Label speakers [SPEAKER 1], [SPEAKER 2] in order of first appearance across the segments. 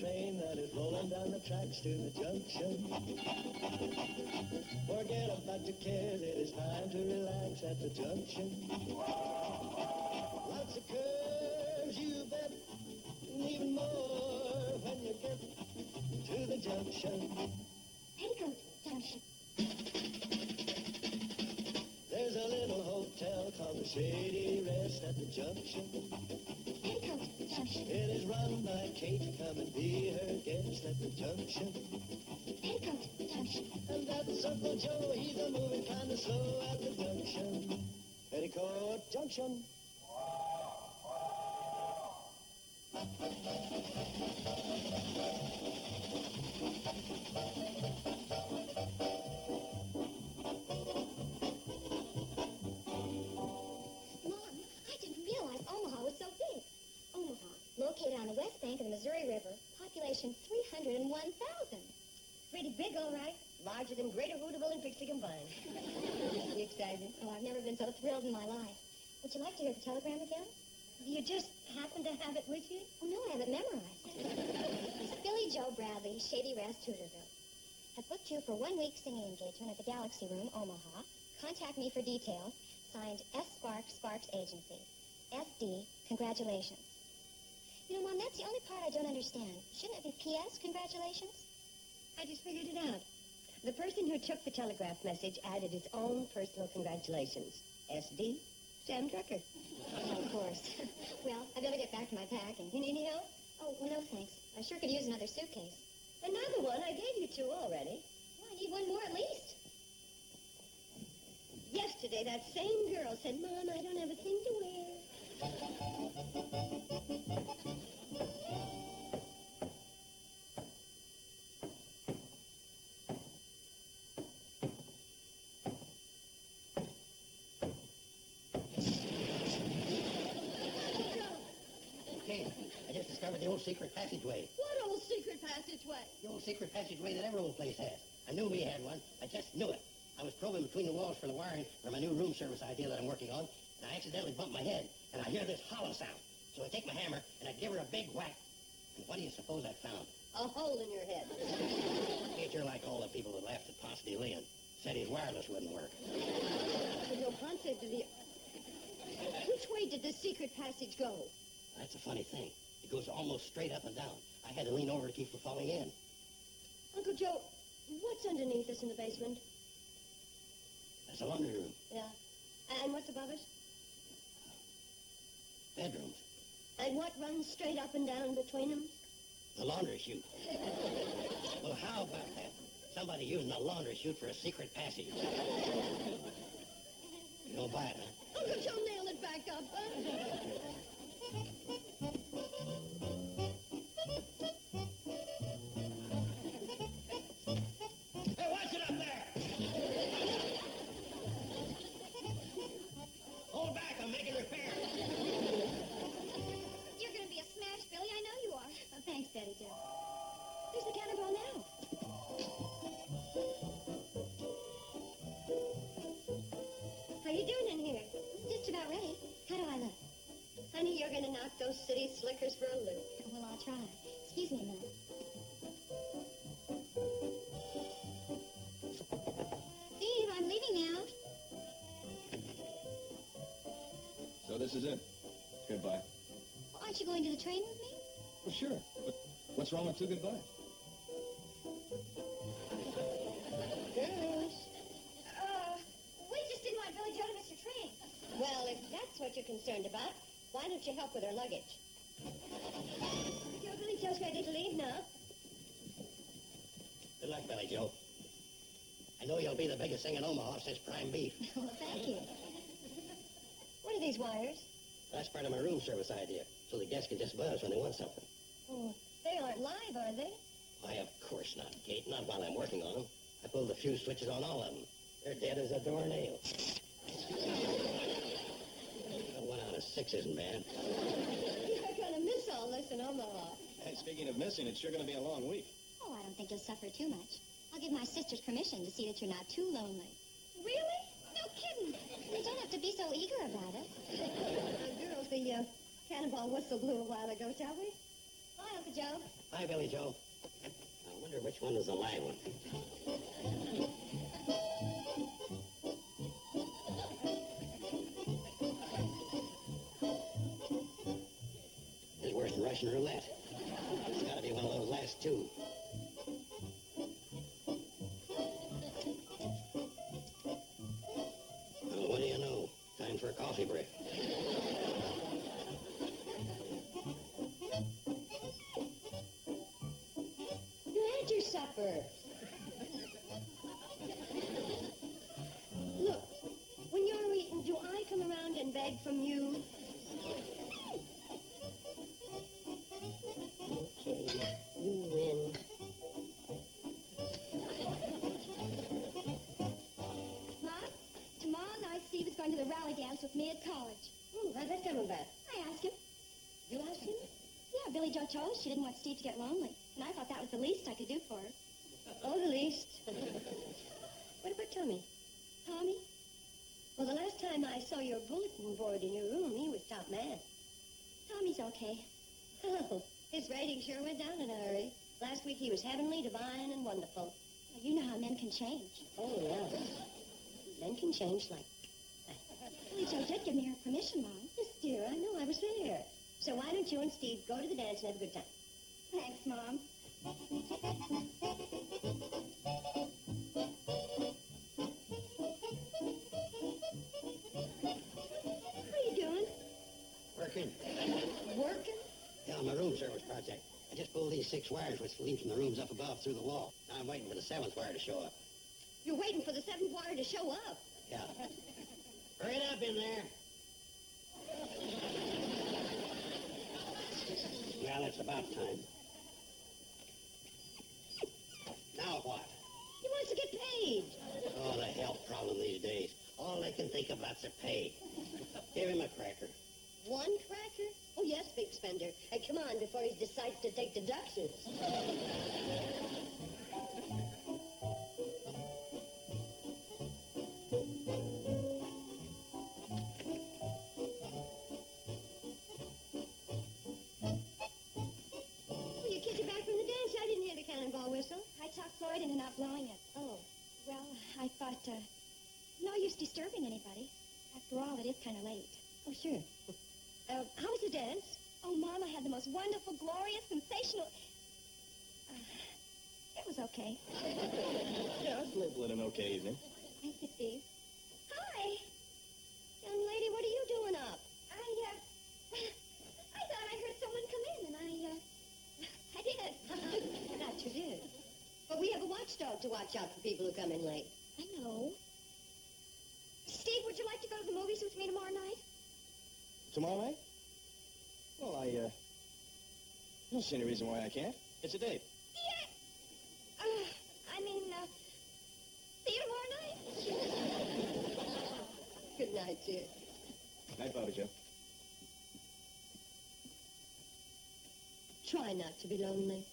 [SPEAKER 1] train that is rolling down the tracks to the junction. Forget about your cares, it is time to relax at the junction. Lots of curves, you bet, and even more when you get to the junction.
[SPEAKER 2] Petticoat Junction.
[SPEAKER 1] There's a little hotel called the Shady Rest at the junction.
[SPEAKER 2] Petticoat Junction.
[SPEAKER 1] It is run by Kate. Come and be her guest at the junction.
[SPEAKER 2] Petticoat Junction.
[SPEAKER 1] And that's Uncle Joe. He's a moving kind of slow at the junction. Petticoat Junction.
[SPEAKER 2] Located on the west bank of the Missouri River, population 301,000.
[SPEAKER 3] Pretty big, all right. Larger than Greater Hooterville and Pixie combined. You excited?
[SPEAKER 2] Oh, I've never been so thrilled in my life. Would you like to hear the telegram again?
[SPEAKER 3] Do you just happen to have it with you?
[SPEAKER 2] Oh, no, I have it memorized. It's Billy Joe Bradley, Shady Rest, Hooterville. Have booked you for 1 week singing engagement at the Galaxy Room, Omaha. Contact me for details. Signed S. Sparks Agency. SD, congratulations. You know, Mom, that's the only part I don't understand. Shouldn't it be P.S., congratulations?
[SPEAKER 3] I just figured it out. The person who took the telegraph message added his own personal congratulations. S.D., Sam Drucker.
[SPEAKER 2] Oh, of course. Well, I better get back to my packing.
[SPEAKER 3] You need any help?
[SPEAKER 2] Oh, well, no, thanks. I sure could use another suitcase.
[SPEAKER 3] Another one? I gave you 2 already.
[SPEAKER 2] Well, I need one more at least.
[SPEAKER 3] Yesterday, that same girl said, Mom, I don't have a thing to wear.
[SPEAKER 4] Kate, I just discovered the old secret passageway.
[SPEAKER 3] What old secret passageway?
[SPEAKER 4] The old secret passageway that every old place has. I knew we had one. I just knew it. I was probing between the walls for the wiring for my new room service idea that I'm working on, and I accidentally bumped my head, and I hear this hollow sound. So I take my hammer, and I give her a big whack. And what do you suppose I found?
[SPEAKER 3] A hole in your head.
[SPEAKER 4] Kate, you're like all the people that laughed at Ponce de Leon. Said his wireless wouldn't work.
[SPEAKER 3] No, Ponce de Leon. Which way did the secret passage go?
[SPEAKER 4] That's a funny thing. It goes almost straight up and down. I had to lean over to keep from falling in.
[SPEAKER 3] Uncle Joe, what's underneath us in the basement?
[SPEAKER 4] That's a laundry room.
[SPEAKER 3] Yeah. And what's above us?
[SPEAKER 4] Bedrooms.
[SPEAKER 3] And what runs straight up and down between them?
[SPEAKER 4] The laundry chute. Well, how about that? Somebody using a laundry chute for a secret passage. You don't buy it, huh?
[SPEAKER 3] Uncle Joe, nail it back up, huh?
[SPEAKER 4] Hey, watch it up there! Hold back, I'm making repairs.
[SPEAKER 2] You're going to be a smash, Billy. I know you are. Oh, thanks, Betty Jo. Where's the cannonball now?
[SPEAKER 3] How you doing in here?
[SPEAKER 2] Just about ready. How do I look?
[SPEAKER 3] Honey, you're going to knock those city slickers for a loop.
[SPEAKER 2] Well, I'll try. Excuse me a minute. Steve, I'm leaving now.
[SPEAKER 5] So this is it. Goodbye.
[SPEAKER 2] Well, aren't you going to the train with me?
[SPEAKER 5] Well, sure. But what's wrong with two goodbyes?
[SPEAKER 3] Girls.
[SPEAKER 2] We just didn't want Billy Joe to miss your train.
[SPEAKER 3] Well, if that's what you're concerned about, why don't you help with her luggage? Your Billy Joe's ready to leave now.
[SPEAKER 4] Good luck, Billy Joe. I know you'll be the biggest thing in Omaha since prime beef.
[SPEAKER 2] Well, thank you.
[SPEAKER 3] What are these wires?
[SPEAKER 4] That's part of my room service idea, so the guests can just buzz when they want something.
[SPEAKER 3] Oh, they aren't live, are they?
[SPEAKER 4] Why, of course not, Kate. Not while I'm working on them. I pulled the fuse switches on all of them. They're dead as a doornail. 1 out of 6 isn't bad.
[SPEAKER 3] You're going to miss all this in Omaha.
[SPEAKER 5] Hey, speaking of missing, it's sure going to be a long week.
[SPEAKER 2] Oh, I don't think you'll suffer too much. I'll give my sisters permission to see that you're not too lonely.
[SPEAKER 3] Really? No kidding.
[SPEAKER 2] You don't have to be so eager about it.
[SPEAKER 3] Girls, the cannonball whistle blew a while ago, shall we?
[SPEAKER 2] Well, I don't think Uncle Joe.
[SPEAKER 4] Hi, Billy Joe. I wonder which one is the live one. It's worse than Russian roulette. It's got to be one of those last two. Well, what do you know? Time for a coffee break.
[SPEAKER 3] You had your supper. Look, when you're eating, do I come around and beg from you? Okay, you win.
[SPEAKER 2] Mom, tomorrow night Steve is going to the rally dance with me at college.
[SPEAKER 3] How'd that come about?
[SPEAKER 2] I asked him.
[SPEAKER 3] You asked him?
[SPEAKER 2] Yeah, Billy Joe told us she didn't want Steve to get lonely. And I thought that was the least I could do for her.
[SPEAKER 3] Oh, the least. What about Tommy?
[SPEAKER 2] Tommy?
[SPEAKER 3] Well, the last time I saw your bulletin board in your room, he was top man.
[SPEAKER 2] Tommy's okay.
[SPEAKER 3] Oh, his rating sure went down in a hurry. Last week he was heavenly, divine, and wonderful.
[SPEAKER 2] Well, you know how men can change.
[SPEAKER 3] Oh, yeah. Men can change like...
[SPEAKER 2] Billy Joe did give me her permission, Mom.
[SPEAKER 3] Yes, dear, I know, I was there. So why don't you and Steve go to the dance and have a good time?
[SPEAKER 2] Thanks, Mom. What are you doing?
[SPEAKER 4] Working.
[SPEAKER 2] Working?
[SPEAKER 4] Yeah, on my room service project. I just pulled these 6 wires which lead from the rooms up above through the wall. Now I'm waiting for the 7th wire to show up.
[SPEAKER 3] You're waiting for the 7th wire to show up.
[SPEAKER 4] Yeah. Hurry it up in there. Well, it's about time. Now what?
[SPEAKER 3] He wants to get paid.
[SPEAKER 4] Oh, the health problem these days. All they can think about's their pay. Give him a cracker.
[SPEAKER 3] One cracker? Oh, yes, big spender. Hey, come on, before he decides to take deductions. Well, you kicked it back from the dance. I didn't hear the cannonball whistle.
[SPEAKER 2] I talked Floyd into not blowing it.
[SPEAKER 3] Oh.
[SPEAKER 2] Well, I thought, no use disturbing anybody. After all, it is kind of late.
[SPEAKER 3] Oh, sure. How was the dance?
[SPEAKER 2] Oh, Mom, I had the most wonderful, glorious, sensational... it was okay.
[SPEAKER 5] Yeah, it's labeled an okay evening.
[SPEAKER 2] Thank you, Steve.
[SPEAKER 3] Hi. Young lady, what are you doing up?
[SPEAKER 2] I thought I heard someone come in, and I did.
[SPEAKER 3] Not you did. But we have a watchdog to watch out for people who come in late.
[SPEAKER 2] I know. Steve, would you like to go to the movies with me tomorrow night?
[SPEAKER 5] Tomorrow night? Well, I don't see any reason why I can't. It's a date.
[SPEAKER 2] Yeah. See you tomorrow night.
[SPEAKER 3] Good night, dear.
[SPEAKER 5] Night, Bobby Joe.
[SPEAKER 3] Try not to be lonely.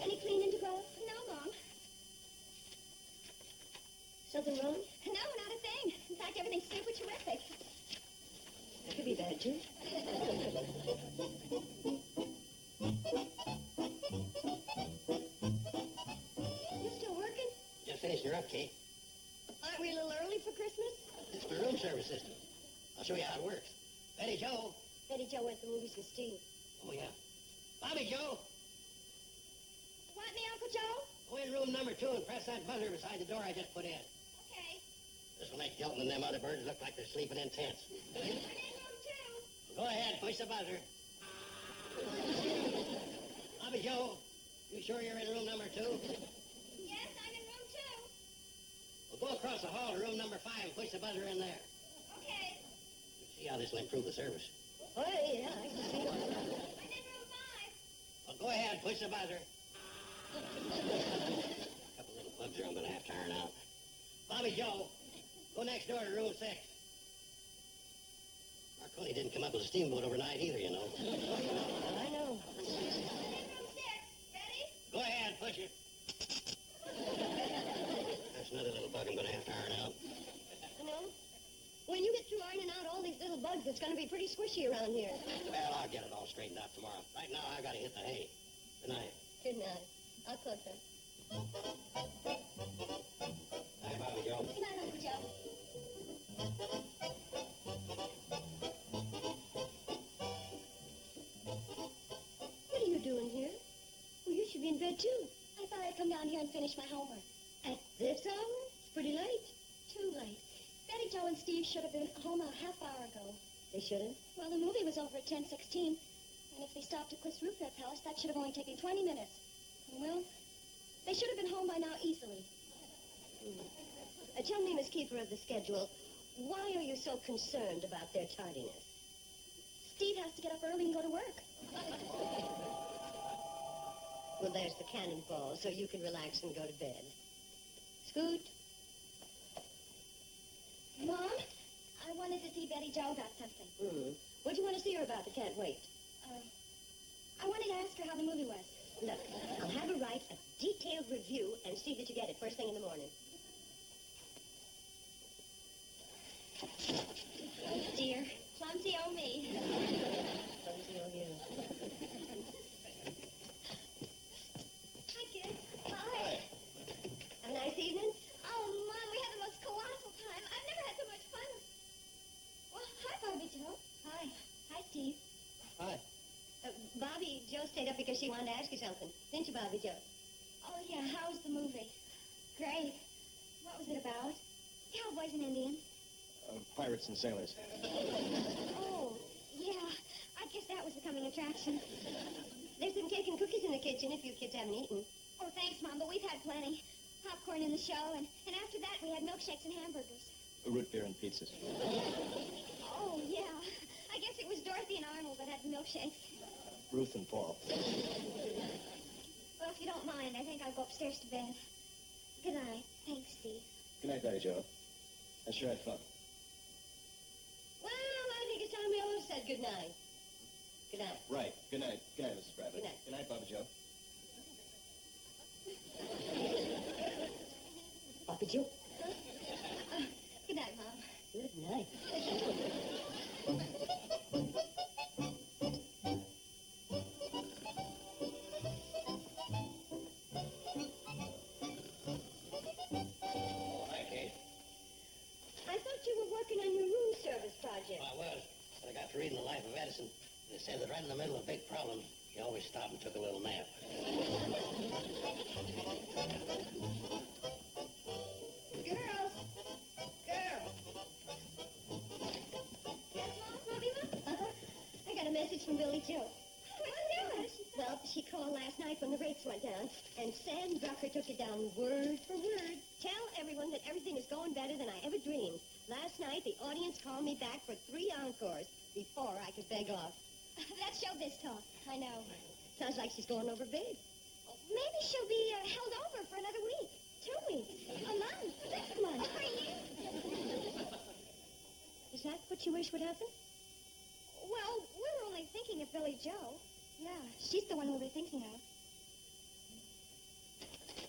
[SPEAKER 2] Any cleaning to go? No, Mom.
[SPEAKER 3] Something wrong?
[SPEAKER 2] No, not a thing. In fact, everything's super terrific.
[SPEAKER 3] That could be bad, too. You still working?
[SPEAKER 4] Just finished your upkeep.
[SPEAKER 3] Aren't we a little early for Christmas?
[SPEAKER 4] It's my room service system. I'll show you how it works. Betty Joe.
[SPEAKER 3] Betty Joe went to the movies with Steve.
[SPEAKER 4] Oh, yeah. Bobby Joe.
[SPEAKER 2] Want me, Uncle Joe?
[SPEAKER 4] Go in room number 2 and press that buzzer beside the door I just put in.
[SPEAKER 2] Okay.
[SPEAKER 4] This will make Hilton and them other birds look like they're sleeping in tents.
[SPEAKER 2] I'm in room 2.
[SPEAKER 4] Go ahead, push the buzzer. Bobby Joe, you sure you're in room number 2?
[SPEAKER 2] Yes, I'm in room 2.
[SPEAKER 4] Go across the hall to room number 5 and push the buzzer in there.
[SPEAKER 2] Okay.
[SPEAKER 4] See how this will improve the service.
[SPEAKER 3] Oh, yeah, I can see it.
[SPEAKER 2] I'm in room 5.
[SPEAKER 4] Well, go ahead, push the buzzer. A couple little bugs here I'm going to have to iron out. Bobby Joe, go next door to room 6. Marconi didn't come up with a steamboat overnight either, you know.
[SPEAKER 3] I know.
[SPEAKER 2] I'm in room 6. Ready?
[SPEAKER 4] Go ahead, push it. That's another little bug I'm going to have to iron out.
[SPEAKER 3] You know, when you get through ironing out all these little bugs, it's going to be pretty squishy around here.
[SPEAKER 4] Well, I'll get it all straightened out tomorrow. Right now, I've got to hit the hay. Good night.
[SPEAKER 3] Good night. I'll close them.
[SPEAKER 4] Bye, Bobby Joe.
[SPEAKER 2] Good night, Uncle Joe.
[SPEAKER 3] What are you doing here? Well, you should be in bed, too.
[SPEAKER 2] I thought I'd come down here and finish my homework.
[SPEAKER 3] At this hour? It's pretty late.
[SPEAKER 2] Too late. Betty, Joe, and Steve should have been home a half hour ago.
[SPEAKER 3] They shouldn't.
[SPEAKER 2] Well, the movie was over at 10:16, and if they stopped at Cliff's Roof Fair Palace, that should have only taken 20 minutes. And, well, they should have been home by now easily.
[SPEAKER 3] Tell me, Miss Keeper of the Schedule, why are you so concerned about their tardiness?
[SPEAKER 2] Steve has to get up early and go to work.
[SPEAKER 3] Well, there's the cannonball, so you can relax and go to bed. Scoot.
[SPEAKER 2] Mom, I wanted to see Betty Jo about something.
[SPEAKER 3] What do you want to see her about? I can't wait.
[SPEAKER 2] I wanted to ask her how the movie was.
[SPEAKER 3] Look, I'll have her write a detailed review and see that you get it first thing in the morning.
[SPEAKER 2] Oh, dear. Clumsy old me.
[SPEAKER 3] Clumsy old you.
[SPEAKER 2] Hi, kids.
[SPEAKER 3] Hi. Have a nice evening?
[SPEAKER 2] Oh, Mom, we had the most colossal time. I've never had so much fun. Well, hi, Bobby Joe. Hi. Hi, Steve.
[SPEAKER 5] Hi.
[SPEAKER 3] Bobby Joe stayed up because she wanted to ask you something. Didn't you, Bobby Joe?
[SPEAKER 2] Oh, yeah, how was the movie? Great. What was it about? Cowboys and Indians.
[SPEAKER 5] Pirates and sailors.
[SPEAKER 2] Oh, yeah. I guess that was the coming attraction.
[SPEAKER 3] There's some cake and cookies in the kitchen if you kids haven't eaten.
[SPEAKER 2] Oh, thanks, Mom, but we've had plenty. Popcorn in the show, and after that we had milkshakes and hamburgers.
[SPEAKER 5] Root beer and pizzas.
[SPEAKER 2] Oh, yeah. I guess it was Dorothy and Arnold that had the milkshakes.
[SPEAKER 5] Ruth and Paul.
[SPEAKER 2] Well, if you don't mind, I think I'll go upstairs to bed. Good night. Thanks, Steve.
[SPEAKER 5] Good night, Betty Jo. I sure had fun.
[SPEAKER 3] Well, I think it's time we all said good night. Good night.
[SPEAKER 5] Right. Good night. Good night, Mrs. Bradley.
[SPEAKER 3] Good night.
[SPEAKER 5] Good night, Bobby Joe.
[SPEAKER 3] Bobby Joe.
[SPEAKER 2] Good night, Mom.
[SPEAKER 3] Good night.
[SPEAKER 4] Hi, Kate.
[SPEAKER 3] I thought you were working on your room service project.
[SPEAKER 4] Well, I was, but I got to reading the life of Edison. They said that right in the middle of big problems, he always stopped and took a little nap.
[SPEAKER 2] Girls! Girls! Yes, Mom? Bobby, Mom?
[SPEAKER 3] I got a message from Billy Joe.
[SPEAKER 2] What did she say?
[SPEAKER 3] Well, she called last night when the rates went down, and Sam Drucker took it down word for word. Tell everyone that everything is going better than I ever dreamed. Last night, the audience called me back for 3 encores before I could beg off.
[SPEAKER 2] That's showbiz talk. I know.
[SPEAKER 3] Sounds like she's going over big.
[SPEAKER 2] Maybe she'll be held over for another week. 2 weeks. A month. 6 months. For a year.
[SPEAKER 3] Is that what you wish would happen?
[SPEAKER 2] Well, we were only thinking of Billy Joe. Yeah, she's the one we'll be thinking of.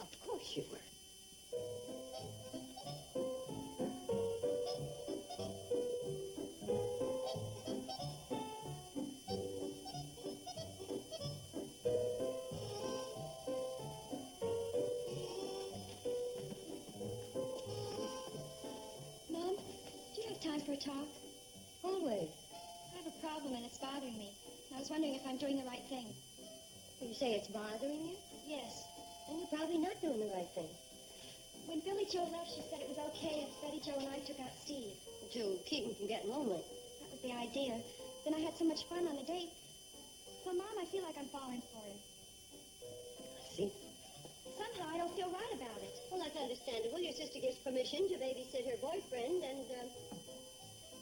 [SPEAKER 3] Of course you were.
[SPEAKER 2] Mom, do you have time for a talk?
[SPEAKER 3] Always.
[SPEAKER 2] I have a problem and it's bothering me. I was wondering if I'm doing the right thing.
[SPEAKER 3] You say it's bothering you?
[SPEAKER 2] Yes.
[SPEAKER 3] Then you're probably not doing the right thing.
[SPEAKER 2] When Billy Joe left, she said it was okay if Betty Joe and I took out Steve.
[SPEAKER 3] To keep him from getting lonely.
[SPEAKER 2] That was the idea. Then I had so much fun on the date. Well, Mom, I feel like I'm falling for him.
[SPEAKER 3] See?
[SPEAKER 2] Somehow I don't feel right about it.
[SPEAKER 3] Well, that's understandable. Your sister gives permission to babysit her boyfriend, and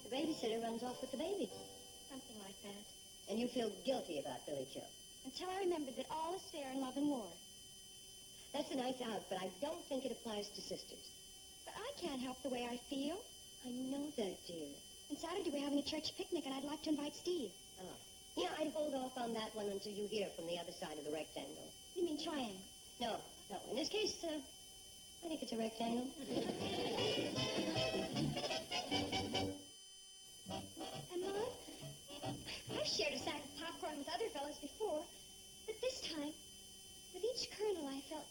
[SPEAKER 3] the babysitter runs off with the baby.
[SPEAKER 2] Something like that.
[SPEAKER 3] And you feel guilty about Billy Joe.
[SPEAKER 2] Until I remembered that all is fair in love and war.
[SPEAKER 3] That's a nice out, but I don't think it applies to sisters.
[SPEAKER 2] But I can't help the way I feel.
[SPEAKER 3] I know that, dear.
[SPEAKER 2] On Saturday, we're having a church picnic, and I'd like to invite Steve.
[SPEAKER 3] Oh. Yeah, I'd hold off on that one until you hear from the other side of the rectangle.
[SPEAKER 2] You mean triangle?
[SPEAKER 3] No. In this case, I think it's a rectangle.
[SPEAKER 2] And, Mom, I've shared a sack of popcorn with other fellas before, but this time, with each kernel, I felt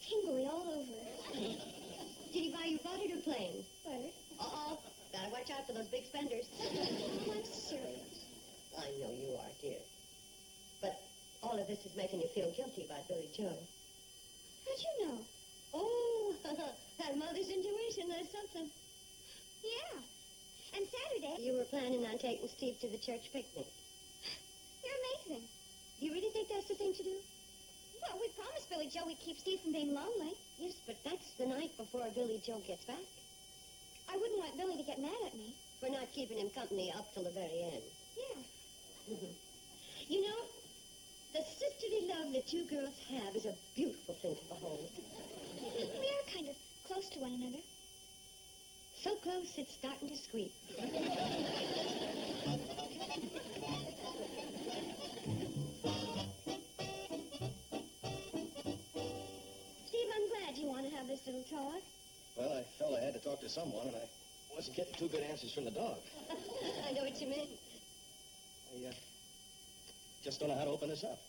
[SPEAKER 2] tingly all over.
[SPEAKER 3] Did he buy you buttered or plain?
[SPEAKER 2] Buttered.
[SPEAKER 3] Uh-oh. Gotta watch out for those big spenders.
[SPEAKER 2] Oh, I'm serious.
[SPEAKER 3] I know you are, dear. But all of this is making you feel guilty about Billy Joe.
[SPEAKER 2] How'd you know?
[SPEAKER 3] Oh, that mother's intuition, that's something.
[SPEAKER 2] Yeah. And Saturday...
[SPEAKER 3] You were planning on taking Steve to the church picnic.
[SPEAKER 2] You're amazing.
[SPEAKER 3] Do you really think that's the thing to do?
[SPEAKER 2] Well, we promised Billy Joe we'd keep Steve from being lonely.
[SPEAKER 3] Yes, but that's the night before Billy Joe gets back.
[SPEAKER 2] I wouldn't want Billy to get mad at me.
[SPEAKER 3] For not keeping him company up till the very end.
[SPEAKER 2] Yeah.
[SPEAKER 3] You know, the sisterly love that you girls have is a beautiful thing to behold.
[SPEAKER 2] We are kind of close to one another.
[SPEAKER 3] So close, it's starting to squeak.
[SPEAKER 2] Steve, I'm glad you want to have this little talk.
[SPEAKER 5] Well, I felt I had to talk to someone, and I wasn't getting too good answers from the dog.
[SPEAKER 3] I know what you mean.
[SPEAKER 5] I just don't know how to open this up.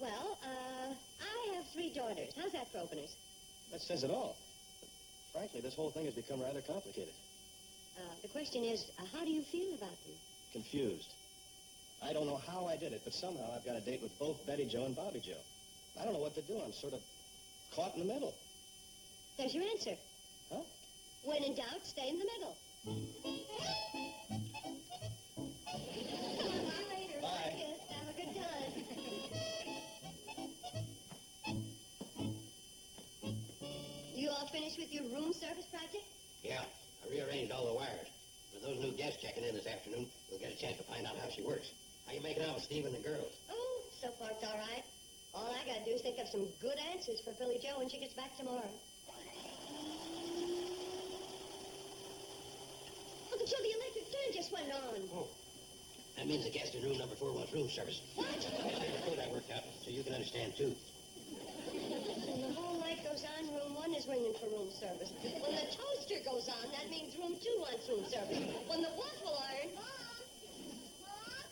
[SPEAKER 3] Well, I have 3 daughters. How's that for openers?
[SPEAKER 5] That says it all. But frankly, this whole thing has become rather complicated.
[SPEAKER 3] The question is, how do you feel about them?
[SPEAKER 5] Confused. I don't know how I did it, but somehow I've got a date with both Betty Joe and Bobby Joe. I don't know what to do. I'm sort of caught in the middle.
[SPEAKER 3] There's your answer.
[SPEAKER 5] Huh?
[SPEAKER 3] When in doubt, stay in the middle.
[SPEAKER 5] Bye.
[SPEAKER 3] Yes, have a good time. You all finished with your room service project?
[SPEAKER 4] Yeah, I rearranged all the wires. With those new guests checking in this afternoon, we'll get a chance to find out how she works. How you making out with Steve and the girls?
[SPEAKER 3] Oh, so far it's all right. All I gotta do is think of some good answers for Billy Joe when she gets back tomorrow. Uncle Joe, the electric fan just went on.
[SPEAKER 4] Oh. That means the guest in room number 4 wants room service.
[SPEAKER 3] What?
[SPEAKER 4] I put that worked out so you can understand, too.
[SPEAKER 3] When the whole night goes on, room 1 is ringing for room service. When the toaster goes on, that means room 2 wants room service. When the waffle iron... Mom! Mom!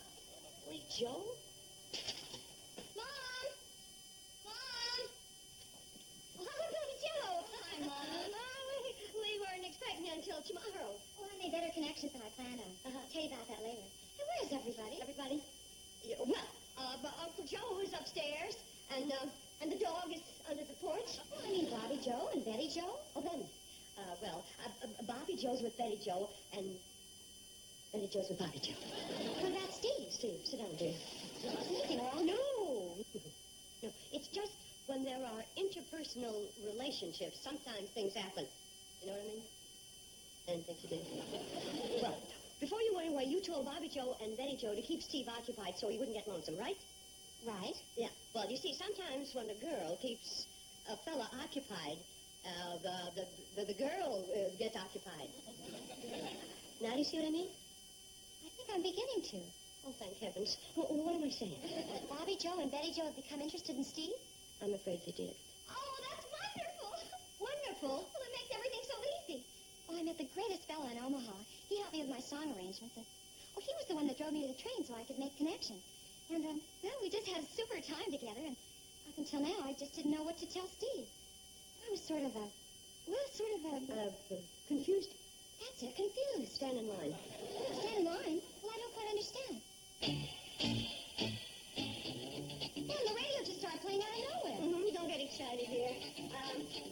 [SPEAKER 3] Billy Joe? Mom! Mom! Oh, Billy Joe! Hi, Mom. We weren't expecting you until tomorrow.
[SPEAKER 2] Oh, I made better connections than I planned on. I'll tell you about that later. Hey, where's everybody?
[SPEAKER 3] Everybody? Yeah, well, but Uncle Joe is upstairs, and the dog is under the porch.
[SPEAKER 2] Oh, I mean Bobby Joe and Betty Joe.
[SPEAKER 3] Oh, them. Bobby Joe's with Betty Joe, and Betty Joe's with Bobby Joe.
[SPEAKER 2] What about Steve?
[SPEAKER 3] Steve, sit down, dear.
[SPEAKER 2] Anything wrong?
[SPEAKER 3] No. No, it's just when there are interpersonal relationships, sometimes things happen. You know what I mean? I didn't think you did. Well, before you went away, you told Bobby Joe and Betty Joe to keep Steve occupied so he wouldn't get lonesome, right?
[SPEAKER 2] Right.
[SPEAKER 3] Yeah. Well, you see, sometimes when a girl keeps a fella occupied, the girl gets occupied. Now, do you see what I mean?
[SPEAKER 2] I think I'm beginning to.
[SPEAKER 3] Oh, thank heavens. What am I saying?
[SPEAKER 2] Bobby Joe and Betty Joe have become interested in Steve?
[SPEAKER 3] I'm afraid they did.
[SPEAKER 2] Oh, that's wonderful.
[SPEAKER 3] Wonderful.
[SPEAKER 2] Well, it makes everything so easy. Oh, I met the greatest fella in Omaha. He helped me with my song arrangements. And, he was the one that drove me to the train so I could make connections. And, well, we just had a super time together. And up until now, I just didn't know what to tell Steve. I was sort of
[SPEAKER 3] confused.
[SPEAKER 2] That's it, confused.
[SPEAKER 3] Stand in line.
[SPEAKER 2] Stand in line? Well, I don't quite understand. Well, the radio just started playing out of nowhere.
[SPEAKER 3] Mm-hmm. Don't get excited here.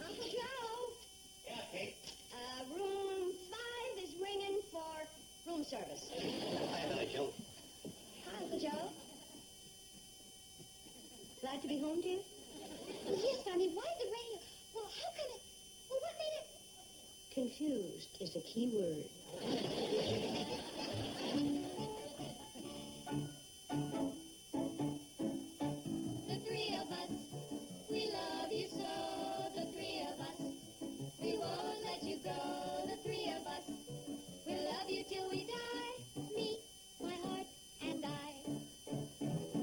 [SPEAKER 3] Uncle Joe.
[SPEAKER 4] Yeah, Kate.
[SPEAKER 3] Room 5 is ringing for room service.
[SPEAKER 4] Hi, Billy Joe.
[SPEAKER 2] Hi, Uncle Joe.
[SPEAKER 3] Glad to be home, dear?
[SPEAKER 2] Well, yes, but I mean, why the radio? Well, how come it...
[SPEAKER 3] confused is the key word.
[SPEAKER 2] The three of us, we love you so. The three of us, we won't let you go. The three of us, we'll love you till we die. Me, my heart, and I.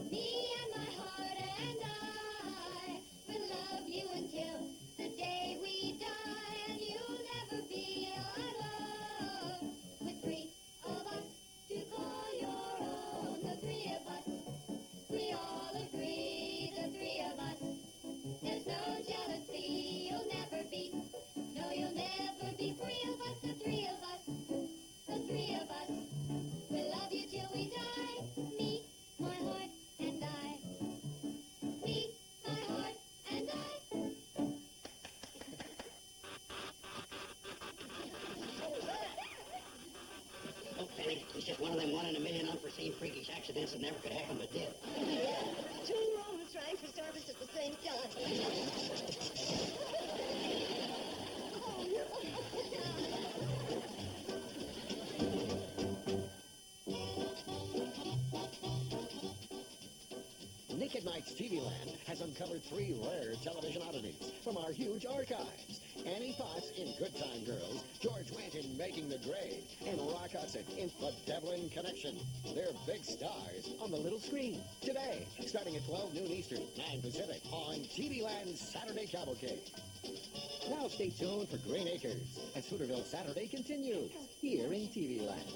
[SPEAKER 2] Me and my heart and I will love you until the day we die. And you'll never be alone with three of us to call your own. The three of us, we all agree. The three of us, there's no jealousy. You'll never be, no, you'll never be free of us. The three of us, the three of us, we'll love you till we die. Me, my heart, and I. Me, my heart, and I.
[SPEAKER 4] Oh, Penny, it's just one of them one-in-a-million unforeseen freakish accidents that never could happen but did.
[SPEAKER 3] Two Romans trying for service at the same time.
[SPEAKER 6] Nick at Night's TV Land has uncovered 3 rare television oddities from our huge archives. Annie Potts in Good Time Girls, George Wendt in Making the Grade, and Rock Hudson in The Devlin Connection. They're big stars on the little screen. Today, starting at 12 noon Eastern, 9 Pacific, on TV Land's Saturday Cavalcade. Now stay tuned for Green Acres as Hooterville Saturday continues here in TV Land.